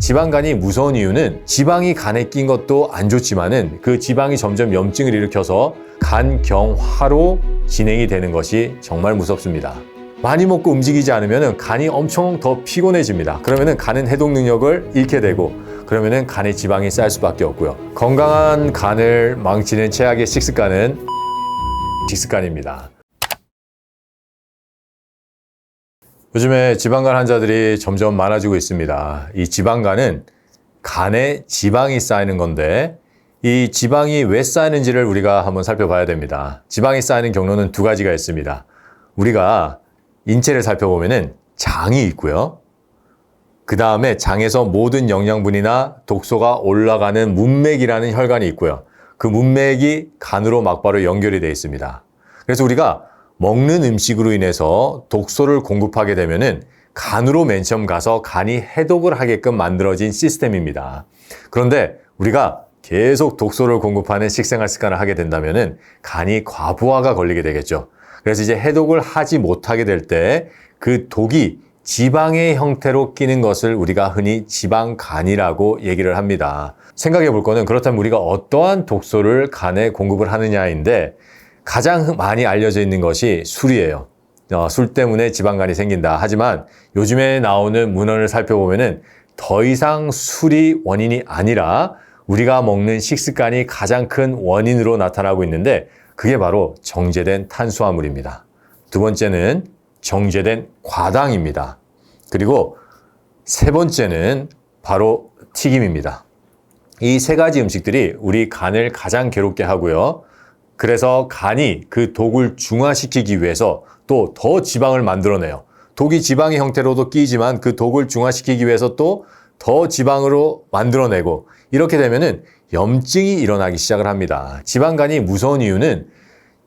지방간이 무서운 이유는 지방이 간에 낀 것도 안 좋지만은 그 지방이 점점 염증을 일으켜서 간경화로 진행이 되는 것이 정말 무섭습니다. 많이 먹고 움직이지 않으면 간이 엄청 더 피곤해집니다. 그러면 간은 해독 능력을 잃게 되고 그러면 간에 지방이 쌓일 수밖에 없고요. 건강한 간을 망치는 최악의 식습관은 식습관입니다. 요즘에 지방간 환자들이 점점 많아지고 있습니다. 이 지방간은 간에 지방이 쌓이는 건데 이 지방이 왜 쌓이는지를 우리가 한번 살펴봐야 됩니다. 지방이 쌓이는 경로는 두 가지가 있습니다. 우리가 인체를 살펴보면은 장이 있고요. 그 다음에 장에서 모든 영양분이나 독소가 올라가는 문맥이라는 혈관이 있고요. 그 문맥이 간으로 막바로 연결이 되어 있습니다. 그래서 우리가 먹는 음식으로 인해서 독소를 공급하게 되면은 간으로 맨 처음 가서 간이 해독을 하게끔 만들어진 시스템입니다. 그런데 우리가 계속 독소를 공급하는 식생활 습관을 하게 된다면은 간이 과부하가 걸리게 되겠죠. 그래서 이제 해독을 하지 못하게 될 때 그 독이 지방의 형태로 끼는 것을 우리가 흔히 지방간이라고 얘기를 합니다. 생각해 볼 거는 그렇다면 우리가 어떠한 독소를 간에 공급을 하느냐인데 가장 많이 알려져 있는 것이 술이에요. 술 때문에 지방간이 생긴다. 하지만 요즘에 나오는 문헌을 살펴보면은 더 이상 술이 원인이 아니라 우리가 먹는 식습관이 가장 큰 원인으로 나타나고 있는데 그게 바로 정제된 탄수화물입니다. 두 번째는 정제된 과당입니다. 그리고 세 번째는 바로 튀김입니다. 이 세 가지 음식들이 우리 간을 가장 괴롭게 하고요. 그래서 간이 그 독을 중화시키기 위해서 또 더 지방을 만들어내요. 독이 지방의 형태로도 끼지만 그 독을 중화시키기 위해서 또 더 지방으로 만들어내고 이렇게 되면은 염증이 일어나기 시작을 합니다. 지방간이 무서운 이유는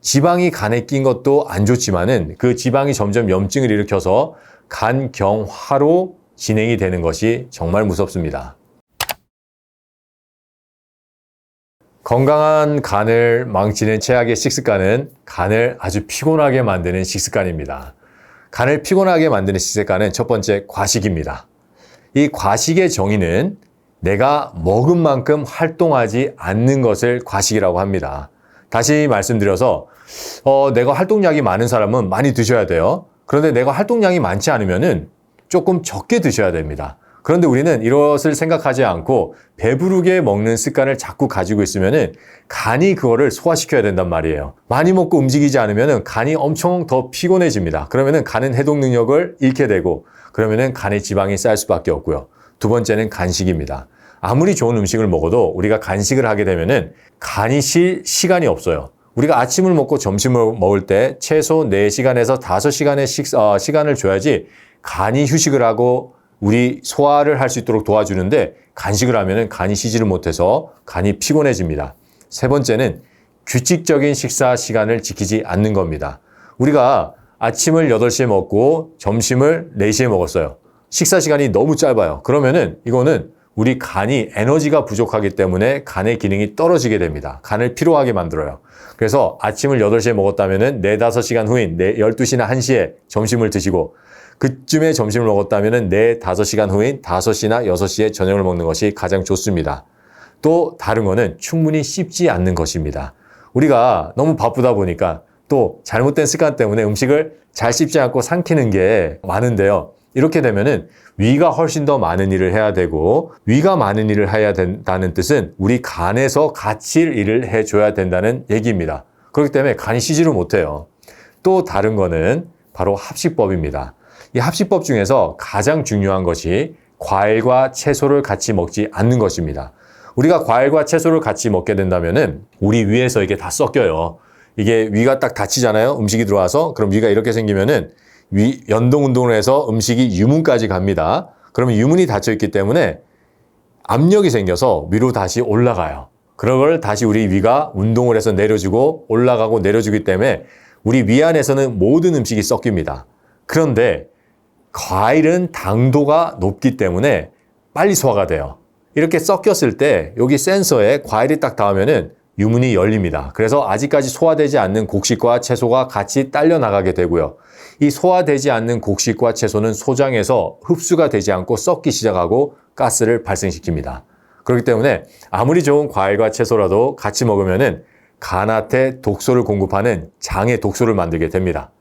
지방이 간에 낀 것도 안 좋지만은 그 지방이 점점 염증을 일으켜서 간경화로 진행이 되는 것이 정말 무섭습니다. 건강한 간을 망치는 최악의 식습관은 간을 아주 피곤하게 만드는 식습관입니다. 간을 피곤하게 만드는 식습관은 첫 번째 과식입니다. 이 과식의 정의는 내가 먹은 만큼 활동하지 않는 것을 과식이라고 합니다. 다시 말씀드려서 내가 활동량이 많은 사람은 많이 드셔야 돼요. 그런데 내가 활동량이 많지 않으면은 조금 적게 드셔야 됩니다. 그런데 우리는 이것을 생각하지 않고 배부르게 먹는 습관을 자꾸 가지고 있으면은 간이 그거를 소화시켜야 된단 말이에요. 많이 먹고 움직이지 않으면은 간이 엄청 더 피곤해집니다. 그러면은 간은 해독 능력을 잃게 되고 그러면은 간에 지방이 쌓일 수밖에 없고요. 두 번째는 간식입니다. 아무리 좋은 음식을 먹어도 우리가 간식을 하게 되면은 간이 쉴 시간이 없어요. 우리가 아침을 먹고 점심을 먹을 때 최소 4시간에서 5시간의 시간을 줘야지 간이 휴식을 하고 우리 소화를 할 수 있도록 도와주는데 간식을 하면은 간이 쉬지를 못해서 간이 피곤해집니다. 세 번째는 규칙적인 식사 시간을 지키지 않는 겁니다. 우리가 아침을 8시에 먹고 점심을 4시에 먹었어요. 식사 시간이 너무 짧아요. 그러면은 이거는 우리 간이 에너지가 부족하기 때문에 간의 기능이 떨어지게 됩니다. 간을 피로하게 만들어요. 그래서 아침을 8시에 먹었다면은 4, 5시간 후인 12시나 1시에 점심을 드시고 그쯤에 점심을 먹었다면은 4, 5시간 후인 5시나 6시에 저녁을 먹는 것이 가장 좋습니다. 또 다른 거는 충분히 씹지 않는 것입니다. 우리가 너무 바쁘다 보니까 또 잘못된 습관 때문에 음식을 잘 씹지 않고 삼키는 게 많은데요. 이렇게 되면은 위가 훨씬 더 많은 일을 해야 되고 위가 많은 일을 해야 된다는 뜻은 우리 간에서 같이 일을 해줘야 된다는 얘기입니다. 그렇기 때문에 간이 쉬지를 못해요. 또 다른 거는 바로 합식법입니다. 이 합식법 중에서 가장 중요한 것이 과일과 채소를 같이 먹지 않는 것입니다. 우리가 과일과 채소를 같이 먹게 된다면은 우리 위에서 이게 다 섞여요. 이게 위가 딱 닫히잖아요. 음식이 들어와서. 그럼 위가 이렇게 생기면은 연동 운동을 해서 음식이 유문까지 갑니다. 그러면 유문이 닫혀 있기 때문에 압력이 생겨서 위로 다시 올라가요. 그걸 다시 우리 위가 운동을 해서 내려주고 올라가고 내려주기 때문에 우리 위 안에서는 모든 음식이 섞입니다. 그런데 과일은 당도가 높기 때문에 빨리 소화가 돼요. 이렇게 섞였을 때 여기 센서에 과일이 딱 닿으면은 유문이 열립니다. 그래서 아직까지 소화되지 않는 곡식과 채소가 같이 딸려 나가게 되고요. 이 소화되지 않는 곡식과 채소는 소장에서 흡수가 되지 않고 썩기 시작하고 가스를 발생시킵니다. 그렇기 때문에 아무리 좋은 과일과 채소라도 같이 먹으면은 간한테 독소를 공급하는 장의 독소를 만들게 됩니다.